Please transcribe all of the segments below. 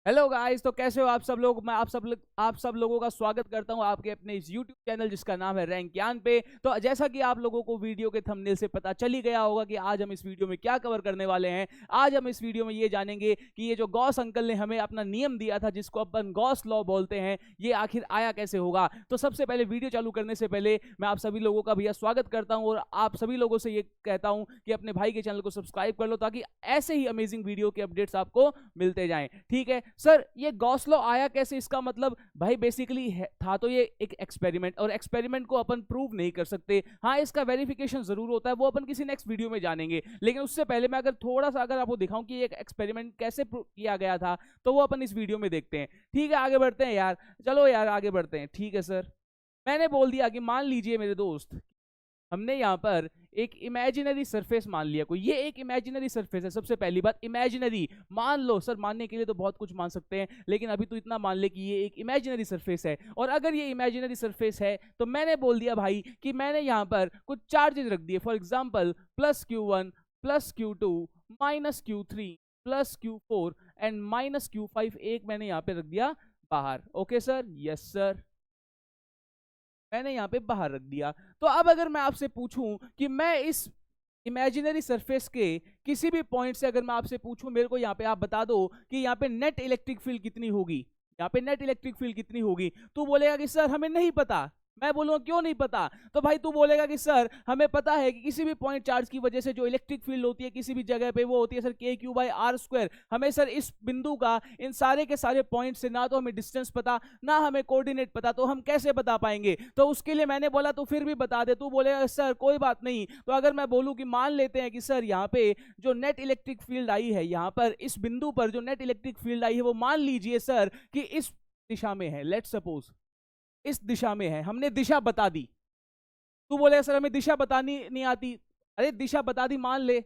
Hello guys, तो कैसे हो आप सब लोग। मैं आप सब लोगों का स्वागत करता हूं आपके अपने इस यूट्यूब चैनल जिसका नाम है रैंक ज्ञान पे। तो जैसा कि आप लोगों को वीडियो के थंबनेल से पता चल ही गया होगा कि आज हम इस वीडियो में क्या कवर करने वाले हैं। आज हम इस वीडियो में ये जानेंगे कि ये जो गॉस अंकल ने हमें अपना नियम दिया था जिसको अपन गॉस लॉ बोलते हैं, ये आखिर आया कैसे होगा। तो सबसे पहले वीडियो चालू करने से पहले मैं आप सभी लोगों का भैया स्वागत करता हूं और आप सभी लोगों से ये कहता हूं कि अपने भाई के चैनल को सब्सक्राइब कर लो ताकि ऐसे ही अमेजिंग वीडियो के अपडेट्स आपको मिलते जाएं। ठीक है सर, ये गॉस लॉ आया कैसे, इसका मतलब भाई बेसिकली था तो ये एक एक्सपेरिमेंट, और एक्सपेरिमेंट को अपन प्रूव नहीं कर सकते। हाँ, इसका वेरिफिकेशन जरूर होता है, वो अपन किसी नेक्स्ट वीडियो में जानेंगे। लेकिन उससे पहले मैं अगर थोड़ा सा अगर आपको दिखाऊं कि एक एक्सपेरिमेंट कैसे किया गया था, तो वो अपन इस वीडियो में देखते हैं। ठीक है, आगे बढ़ते हैं यार। चलो यार आगे बढ़ते हैं। ठीक है सर, मैंने बोल दिया कि मान लीजिए मेरे दोस्त, हमने यहाँ पर एक इमेजिनरी सरफेस मान लिया। कोई ये एक इमेजिनरी सरफेस है। सबसे पहली बात, इमेजिनरी मान लो। सर मानने के लिए तो बहुत कुछ मान सकते हैं, लेकिन अभी तो इतना मान ले कि ये एक इमेजिनरी सरफेस है। और अगर ये इमेजिनरी सरफेस है तो मैंने बोल दिया भाई कि मैंने यहाँ पर कुछ चार्जेस रख दिए। For example +Q1 +Q2 -Q3 +Q4 and -Q5 एक मैंने यहाँ पे रख दिया बाहर। ओके सर, यस सर, मैंने यहाँ पे बाहर रख दिया। तो अब अगर मैं आपसे पूछूं कि मैं इस इमेजिनरी सरफेस के किसी भी पॉइंट से अगर मैं आपसे पूछूं, मेरे को यहाँ पे आप बता दो कि यहाँ पे नेट इलेक्ट्रिक फील्ड कितनी होगी, यहाँ पे नेट इलेक्ट्रिक फील्ड कितनी होगी। तू बोलेगा कि सर हमें नहीं पता। मैं बोलूंगा क्यों नहीं पता। तो भाई तू बोलेगा कि सर हमें पता है कि किसी भी पॉइंट चार्ज की वजह से जो इलेक्ट्रिक फील्ड होती है किसी भी जगह पे, वो होती है सर KQ/R²। हमें सर इस बिंदु का इन सारे के सारे पॉइंट से ना तो हमें डिस्टेंस पता, ना हमें कोऑर्डिनेट पता, तो हम कैसे बता पाएंगे। तो उसके लिए मैंने बोला तो फिर भी बता दे। तू बोलेगा सर कोई बात नहीं। तो अगर मैं बोलूं कि मान लेते हैं कि सर यहाँ पे जो नेट इलेक्ट्रिक फील्ड आई है, यहाँ पर इस बिंदु पर जो नेट इलेक्ट्रिक फील्ड आई है, वो मान लीजिए सर कि इस दिशा में है। लेट्स सपोज इस दिशा में है, हमने दिशा बता दी। तू बोलेगा सर हमें दिशा बतानी नहीं आती। अरे दिशा बता दी, मान ले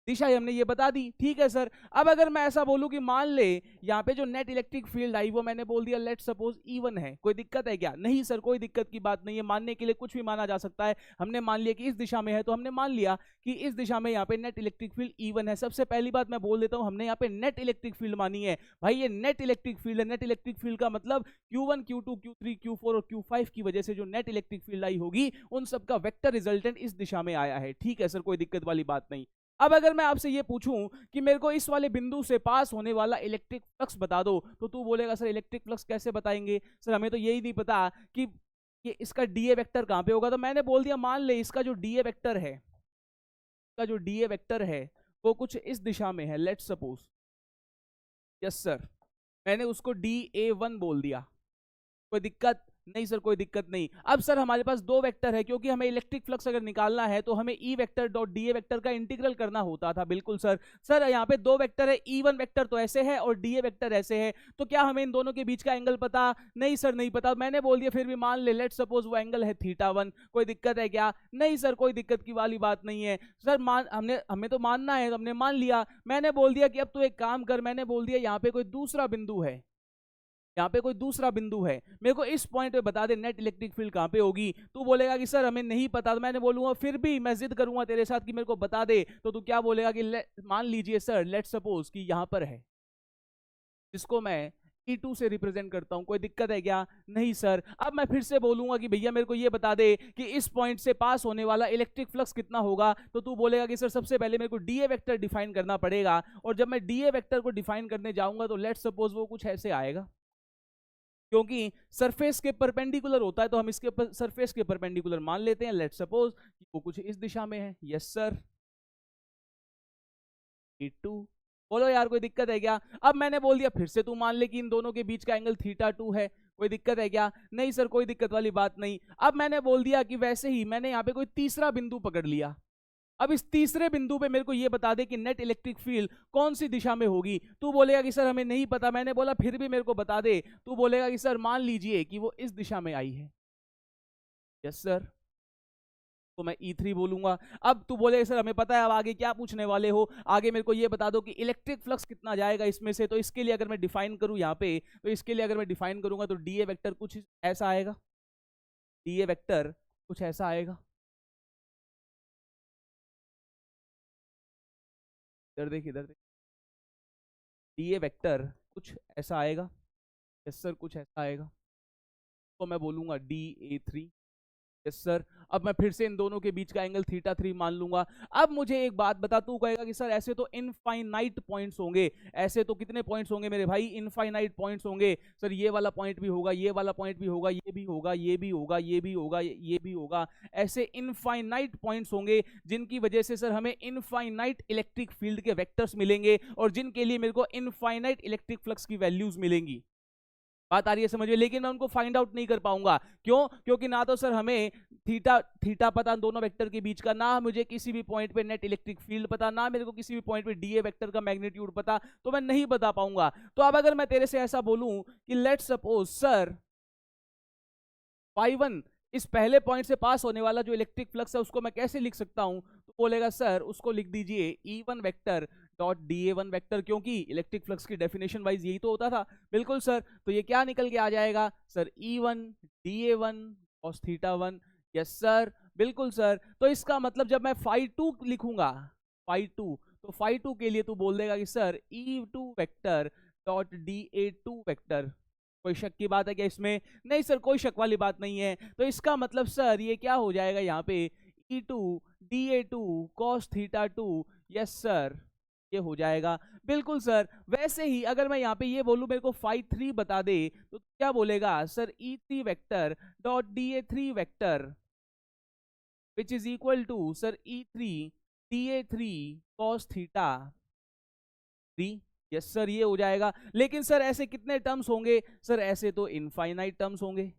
दिशा हमने ये बता दी। ठीक है सर, अब अगर मैं ऐसा बोलूं कि मान ले यहाँ पे जो नेट इलेक्ट्रिक फील्ड आई वो मैंने बोल दिया लेट सपोज E1 है, कोई दिक्कत है क्या? नहीं सर, कोई दिक्कत की बात नहीं है, मानने के लिए कुछ भी माना जा सकता है। हमने मान लिया कि इस दिशा में है, तो हमने मान लिया कि इस दिशा में यहाँ पे नेट इलेक्ट्रिक फील्ड E1 है। सबसे पहली बात मैं बोल देता हूँ, हमने यहाँ पे नेट इलेक्ट्रिक फील्ड मानी है। भाई ये नेट इलेक्ट्रिक फील्ड है। नेट इलेक्ट्रिक फील्ड का मतलब Q1 Q2 Q3 Q4 और Q5 की वजह से जो नेट इलेक्ट्रिक फील्ड आई होगी उन सबका वेक्टर रिजल्टेंट इस दिशा में आया है। ठीक है सर, कोई दिक्कत वाली बात नहीं। अब अगर मैं आपसे ये पूछूं कि मेरे को इस वाले बिंदु से पास होने वाला इलेक्ट्रिक फ्लक्स बता दो, तो तू बोलेगा सर इलेक्ट्रिक फ्लक्स कैसे बताएंगे, सर हमें तो यही नहीं पता कि ये इसका डीए वेक्टर कहां पे होगा। तो मैंने बोल दिया मान ले इसका जो डीए वेक्टर है, इसका जो डीए वेक्टर है वो कुछ इस दिशा में है। लेट्स सपोज, यस सर, मैंने उसको DA1 बोल दिया। कोई दिक्कत नहीं सर, कोई दिक्कत नहीं। अब सर हमारे पास दो वेक्टर है, क्योंकि हमें इलेक्ट्रिक फ्लक्स अगर निकालना है तो हमें E vector dot D A vector का इंटीग्रल करना होता था। बिल्कुल सर। सर यहाँ पे दो वेक्टर है, E1 वेक्टर तो ऐसे है और डीए वेक्टर ऐसे है, तो क्या हमें इन दोनों के बीच का एंगल पता? नहीं सर, नहीं पता। मैंने बोल दिया फिर भी मान ले, लेट सपोज वो एंगल है θ1। कोई दिक्कत है क्या? नहीं सर, कोई दिक्कत की वाली बात नहीं है। सर हमें तो मानना है, तो हमने मान लिया। मैंने बोल दिया कि अब तू एक काम कर, मैंने बोल दिया यहाँ पे कोई दूसरा बिंदु है, यहाँ पे कोई दूसरा बिंदु है, मेरे को इस पॉइंट पे बता दे नेट इलेक्ट्रिक फील्ड कहाँ पे होगी। तू बोलेगा कि सर हमें नहीं पता। तो मैंने बोलूंगा फिर भी मैं जिद करूंगा तेरे साथ कि मेरे को बता दे। तो तू क्या बोलेगा कि मान लीजिए सर, लेट सपोज कि यहाँ पर है, जिसको मैं E2 से रिप्रेजेंट करता हूं। कोई दिक्कत है क्या? नहीं सर। अब मैं फिर से बोलूंगा कि भैया मेरे को ये बता दे कि इस पॉइंट से पास होने वाला इलेक्ट्रिक फ्लक्स कितना होगा। तो तू बोलेगा कि सर सबसे पहले मेरे को डीए वेक्टर डिफाइन करना पड़ेगा, और जब मैं डीए वेक्टर को डिफाइन करने जाऊंगा तो लेट सपोज वो कुछ ऐसे आएगा। क्योंकि सरफेस के परपेंडिकुलर होता है तो हम इसके सरफेस के परपेंडिकुलर मान लेते हैं। लेट सपोज वो कुछ इस दिशा में है। Yes sir, E2। बोलो यार कोई दिक्कत है क्या? अब मैंने बोल दिया फिर से तू मान ले कि इन दोनों के बीच का एंगल θ2 है। कोई दिक्कत है क्या? नहीं सर, कोई दिक्कत वाली बात नहीं। अब मैंने बोल दिया कि वैसे ही मैंने यहाँ पे कोई तीसरा बिंदु पकड़ लिया। अब इस तीसरे बिंदु पे मेरे को ये बता दे कि नेट इलेक्ट्रिक फील्ड कौन सी दिशा में होगी। तू बोलेगा कि सर हमें नहीं पता। मैंने बोला फिर भी मेरे को बता दे। तू बोलेगा कि सर मान लीजिए कि वो इस दिशा में आई है। यस सर, तो मैं E3 बोलूंगा। अब तू बोलेगा सर हमें पता है, अब आगे क्या पूछने वाले हो? आगे मेरे को ये बता दो कि इलेक्ट्रिक फ्लक्स कितना जाएगा इसमें से। तो इसके लिए अगर मैं डिफाइन करूं यहाँ पे, तो इसके लिए अगर मैं डिफाइन करूंगा तो डीए वेक्टर कुछ ऐसा आएगा। डीए वेक्टर कुछ ऐसा आएगा। इधर देख, इधर देख, डीए वेक्टर कुछ ऐसा आएगा। यस सर, कुछ ऐसा आएगा। तो मैं बोलूंगा DA3। Yes sir. अब मैं फिर से इन दोनों के बीच का एंगल θ3 मान लूंगा। अब मुझे एक बात बता, तू कहेगा कि सर ऐसे तो इनफाइनाइट पॉइंट्स होंगे, ऐसे तो कितने पॉइंट्स होंगे मेरे भाई, इनफाइनाइट पॉइंट्स होंगे सर, ये वाला पॉइंट भी होगा, ये वाला पॉइंट भी होगा, ये भी होगा, ये भी होगा, ये भी होगा, ये भी होगा, ऐसे इनफाइनाइट पॉइंट्स होंगे जिनकी वजह से सर हमें इनफाइनाइट इलेक्ट्रिक फील्ड के वेक्टर्स मिलेंगे और जिनके लिए मेरे को इनफाइनाइट इलेक्ट्रिक फ्लक्स की वैल्यूज मिलेंगी। बात आ रही है समझ में? लेकिन मैं उनको फाइंड आउट नहीं कर पाऊंगा। क्यों? क्योंकि ना तो सर हमें थीटा थीटा पता दोनों वेक्टर के बीच का, ना मुझे किसी भी पॉइंट पे नेट इलेक्ट्रिक फील्ड पता, ना मेरे को किसी भी पॉइंट पे डीए वेक्टर का मैग्नीट्यूड पता, तो मैं नहीं बता पाऊंगा। तो अब अगर मैं तेरे से ऐसा बोलूं कि लेट सपोज सर phi1 इस पहले पॉइंट से पास होने वाला जो इलेक्ट्रिक फ्लक्स है उसको मैं कैसे लिख सकता हूं, तो बोलेगा सर उसको लिख दीजिए E1 vector dot DA1 vector, क्योंकि इलेक्ट्रिक फ्लक्स की डेफिनेशन वाइज यही तो होता था। बिल्कुल सर। तो ये क्या निकल के आ जाएगा sir, E1 DA1 cos θ1। Yes sir, बिल्कुल सर। तो इसका मतलब जब मैं phi2 लिखूंगा, phi2, तो phi2 के लिए तू बोल देगा कि sir E2 vector dot DA2 vector. कोई शक की बात है क्या इसमें? नहीं सर, कोई शक वाली बात नहीं है। तो इसका मतलब सर ये क्या हो जाएगा यहाँ पे, E2 DA2 cos θ2। Yes sir, ये हो जाएगा। बिल्कुल सर। वैसे ही अगर मैं यहाँ पे ये बोलूं मेरे को phi3 बता दे, तो क्या बोलेगा sir, E3 vector dot DA3 vector which is equal to sir E3 DA3 cos θ3। Yes sir, ये हो जाएगा। लेकिन सर ऐसे कितने टर्म्स होंगे? सर ऐसे तो इनफाइनाइट टर्म्स होंगे।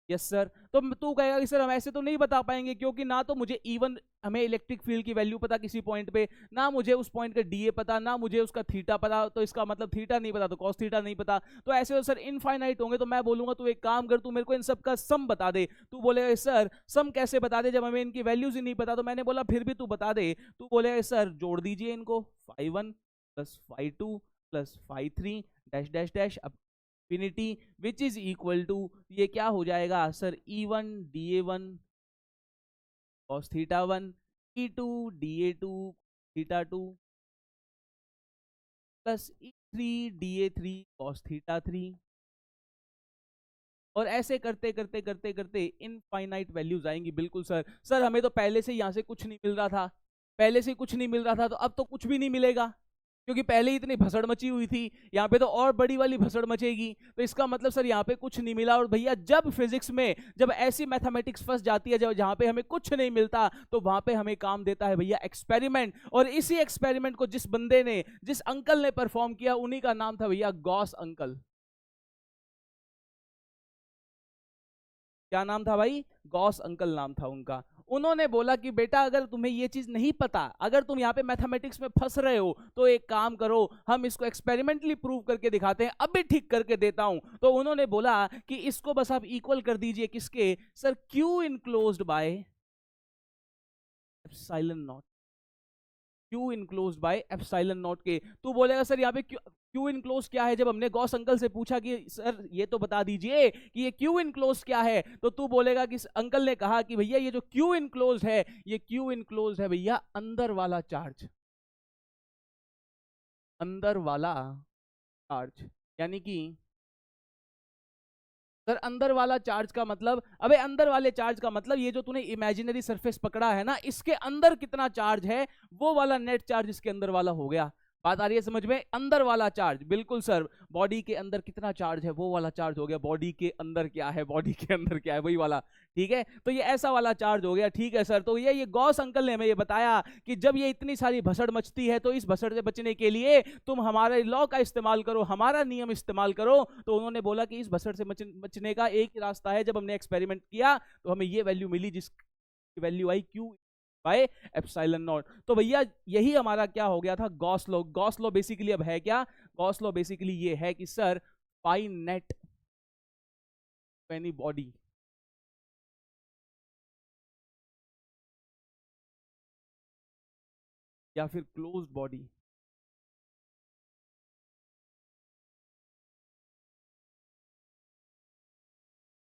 Yes sir. तो तू कहेगा कि सर हम ऐसे तो नहीं बता पाएंगे, क्योंकि ना तो मुझे इवन हमें इलेक्ट्रिक फील्ड की वैल्यू पता किसी पॉइंट पे, ना मुझे उस पॉइंट का डीए पता, ना मुझे उसका थीटा पता, तो इसका मतलब थीटा नहीं पता तो कॉस थीटा नहीं पता, तो ऐसे तो सर इनफाइनाइट होंगे। तो मैं बोलूंगा तू एक काम कर, तू मेरे को इन सब का सम बता दे। तू बोलेगा सर सम कैसे बता दे जब हमें इनकी वैल्यूज ही नहीं पता? तो मैंने बोला फिर भी तू बता दे। तू बोलेगा सर जोड़ दीजिए इनको, phi1 plus phi2 plus phi3 dash dash dash infinity which is equal to, ये क्या हो जाएगा sir, E1 DA1 cos θ1 E2 DA2 θ2 plus E3 DA3 cos θ3। और ऐसे करते करते करते करते इनफाइनाइट वैल्यूज आएंगी। बिल्कुल सर। सर हमें तो पहले से यहाँ से कुछ नहीं मिल रहा था, पहले से कुछ नहीं मिल रहा था, तो अब तो कुछ भी नहीं मिलेगा, क्योंकि पहले ही इतनी भसड़ मची हुई थी, यहाँ पे तो और बड़ी वाली भसड़ मचेगी। तो इसका मतलब सर यहाँ पे कुछ नहीं मिला। और भैया जब फिजिक्स में जब ऐसी मैथमेटिक्स फंस जाती है, जब जहाँ पे हमें कुछ नहीं मिलता, तो वहां पे हमें काम देता है भैया एक्सपेरिमेंट। और इसी एक्सपेरिमेंट को जिस बंदे ने, जिस अंकल ने परफॉर्म किया, उन्हीं का नाम था भैया गॉस अंकल। क्या नाम था भाई? गॉस अंकल नाम था उनका। उन्होंने बोला कि बेटा अगर तुम्हें ये चीज नहीं पता, अगर तुम यहाँ पे मैथमेटिक्स में फंस रहे हो, तो एक काम करो, हम इसको एक्सपेरिमेंटली प्रूव करके दिखाते हैं, अब भी ठीक करके देता हूं। तो उन्होंने बोला कि इसको बस आप इक्वल कर दीजिए किसके sir, Q enclosed by epsilon not, Q enclosed by epsilon not के। तू बोलेगा सर यहाँ पे क्यू इनक्लोज क्या है? जब हमने गॉस अंकल से पूछा कि सर ये तो बता दीजिए कि ये क्यू इनक्लोज क्या है, तो तू बोलेगा कि अंकल ने कहा कि भैया ये जो क्यू इनक्लोज है, ये क्यू इनक्लोज है भैया अंदर वाला चार्ज, अंदर वाला चार्ज। यानी कि सर अंदर वाला चार्ज का मतलब, अबे अंदर वाले चार्ज का मतलब ये जो तूने इमेजिनरी सरफेस पकड़ा है ना, इसके अंदर कितना चार्ज है, वो वाला नेट चार्ज इसके अंदर वाला हो गया। बात आ रही है समझ में? अंदर वाला चार्ज, बिल्कुल सर। बॉडी के अंदर कितना चार्ज है, वो वाला चार्ज हो गया। बॉडी के अंदर क्या है, बॉडी के अंदर क्या है, वही वाला। ठीक है, तो ये ऐसा वाला चार्ज हो गया। ठीक है सर। तो ये गॉस अंकल ने हमें ये बताया कि जब ये इतनी सारी भसड़ मचती है, तो इस भसड़ से बचने के लिए तुम हमारे लॉ का इस्तेमाल करो, हमारा नियम इस्तेमाल करो। तो उन्होंने बोला कि इस भसड़ से बचने का एक ही रास्ता है। जब हमने एक्सपेरिमेंट किया तो हमें ये वैल्यू मिली, जिसकी value I Q bye epsilon not. तो भैया यही हमारा क्या हो गया था, Gauss law. Gauss law basically अब है क्या? गॉस लॉ बेसिकली ये है कि सर पाई नेट एनी बॉडी या फिर क्लोज्ड बॉडी,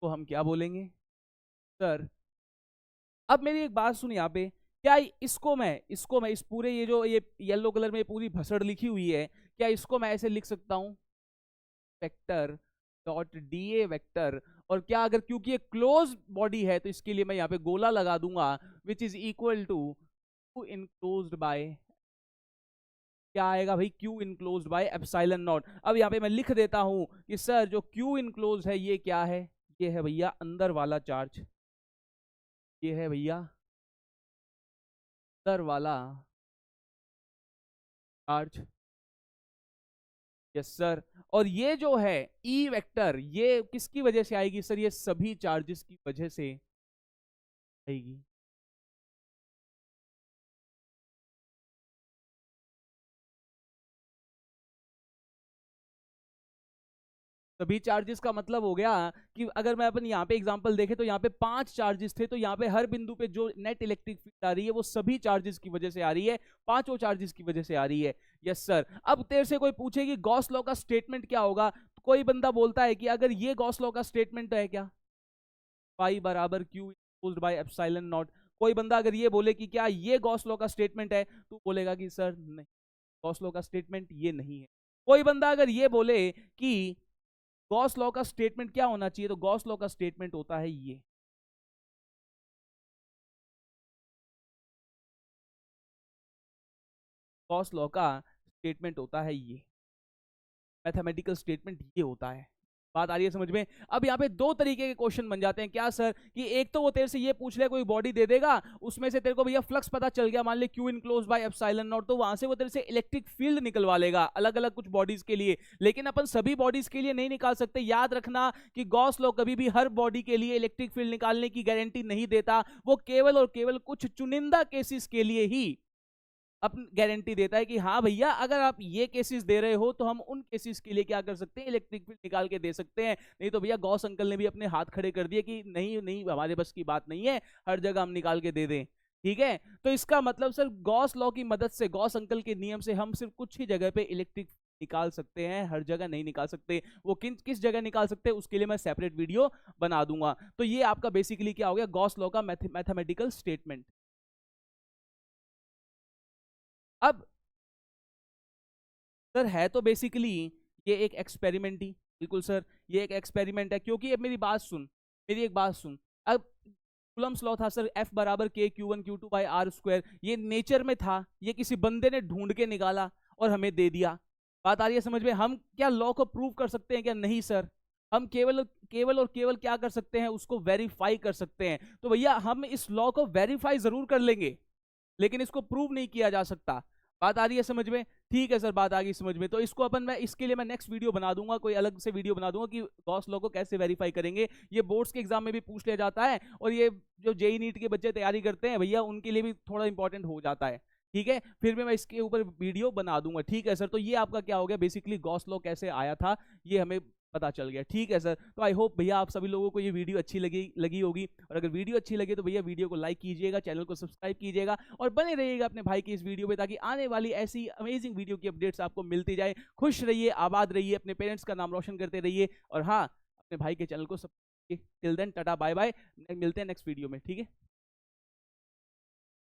तो हम क्या बोलेंगे सर? अब मेरी एक बात सुन यहाँ पे, क्या इसको मैं इस पूरे ये जो ये येलो कलर में पूरी भसड़ लिखी हुई है, या इसको मैं ऐसे लिख सकता हूं vector dot D A vector, और क्या अगर क्योंकि ये क्लोज बॉडी है तो इसके लिए मैं यहाँ पे गोला लगा दूंगा which is equal to Q enclosed by, क्या आएगा भाई, Q enclosed by epsilon naught. अब यहाँ पे मैं लिख देता हूं कि सर जो क्यू इनक्लोज है ये क्या है, ये है भैया अंदर वाला चार्ज, ये है भैया अंदर वाला चार्ज, यस सर। और ये जो है ई वेक्टर ये किसकी वजह से आएगी सर, ये सभी चार्जेस की वजह से आएगी। सभी चार्जेस का मतलब हो गया कि अगर मैं अपन यहाँ पे एग्जांपल देखे तो यहाँ पे 5 चार्जेस थे, तो यहाँ पे हर बिंदु पे जो नेट इलेक्ट्रिक फील्ड आ रही है वो सभी चार्जेस की वजह से आ रही है, पांचों चार्जेस की वजह से आ रही है। Yes sir. अब तेरे से कोई पूछे कि गॉस लॉ का स्टेटमेंट क्या होगा, तो कोई बंदा बोलता है कि अगर ये गॉस लॉ का स्टेटमेंट है क्या, पाई बराबर Q equals bye epsilon not, कोई बंदा अगर ये बोले कि क्या ये गॉस लॉ का स्टेटमेंट है, तो बोलेगा कि सर नहीं, गॉस लॉ का स्टेटमेंट ये नहीं है। कोई बंदा अगर ये बोले कि गॉस लॉ का स्टेटमेंट क्या होना चाहिए, तो गॉस लॉ का स्टेटमेंट होता है ये, गॉस लॉ का स्टेटमेंट होता है ये, मैथमेटिकल स्टेटमेंट ये होता है। बात आ रही है समझ में। अब यहाँ पे दो तरीके के क्वेश्चन बन जाते हैं, क्या सर, कि एक तो वो तेरे से ये पूछ ले कोई बॉडी दे देगा, उसमें से तेरे को भैया फ्लक्स पता चल गया, मान ले Q enclose by epsilon not, तो वहां से वो तेरे से इलेक्ट्रिक फील्ड निकलवा लेगा अलग अलग कुछ बॉडीज के लिए, लेकिन अपन सभी बॉडीज के लिए नहीं निकाल सकते। याद रखना कि गॉस लॉ कभी भी हर बॉडी के लिए इलेक्ट्रिक फील्ड निकालने की गारंटी नहीं देता, वो केवल और केवल कुछ चुनिंदा केसेस के लिए ही अपनी गारंटी देता है कि हाँ भैया अगर आप ये केसेस दे रहे हो तो हम उन केसेस के लिए क्या कर सकते हैं, इलेक्ट्रिक फील्ड निकाल के दे सकते हैं। नहीं तो भैया गॉस अंकल ने भी अपने हाथ खड़े कर दिए कि नहीं नहीं हमारे बस की बात नहीं है, हर जगह हम निकाल के दे दें। ठीक है, तो इसका मतलब सर गॉस लॉ की मदद से, गॉस अंकल के नियम से हम सिर्फ कुछ ही जगह पे इलेक्ट्रिक निकाल सकते हैं, हर जगह नहीं निकाल सकते। वो किस जगह निकाल सकते हैं उसके लिए मैं सेपरेट वीडियो बना दूंगा। तो ये आपका बेसिकली क्या हो गया, गॉस लॉ का मैथमेटिकल स्टेटमेंट। अब सर है तो बेसिकली ये एक एक्सपेरिमेंट ही, बिल्कुल सर ये एक एक्सपेरिमेंट है, क्योंकि अब मेरी बात सुन, मेरी एक बात सुन। अब कूलम्स लॉ था सर, F बराबर के Q1 Q2 by R square, ये नेचर में था, ये किसी बंदे ने ढूंढ के निकाला और हमें दे दिया। बात आ रही है समझ में। हम क्या लॉ को प्रूव कर सकते हैं क्या, नहीं सर। हम केवल केवल और केवल क्या कर सकते हैं, उसको वेरीफाई कर सकते हैं। तो भैया हम इस लॉ को वेरीफाई जरूर कर लेंगे, लेकिन इसको प्रूव नहीं किया जा सकता। बात आ रही है समझ में, ठीक है सर बात आ गई समझ में। तो इसको अपन, मैं इसके लिए मैं नेक्स्ट वीडियो बना दूंगा, कोई अलग से वीडियो बना दूंगा कि गॉस लॉ को कैसे वेरीफाई करेंगे। ये बोर्ड्स के एग्जाम में भी पूछ लिया जाता है, और ये जो जेई नीट के बच्चे तैयारी करते हैं भैया उनके लिए भी थोड़ा इंपॉर्टेंट हो जाता है। ठीक है, फिर भी मैं इसके ऊपर वीडियो बना दूंगा। ठीक है सर, तो ये आपका क्या हो गया, बेसिकली गॉस लॉ कैसे आया था ये हमें पता चल गया। ठीक है सर, तो आई होप भैया आप सभी लोगों को ये वीडियो अच्छी लगी होगी, और अगर वीडियो अच्छी लगे तो भैया वीडियो को लाइक कीजिएगा, चैनल को सब्सक्राइब कीजिएगा, और बने रहिएगा अपने भाई की इस वीडियो पे, ताकि आने वाली ऐसी अमेजिंग वीडियो की अपडेट्स आपको मिलती जाए। खुश रहिए, आबाद रहिए, अपने पेरेंट्स का नाम रोशन करते रहिए, और हाँ अपने भाई के चैनल को subscribe. Till then tata bye bye, मिलते हैं नेक्स्ट वीडियो में। ठीक है।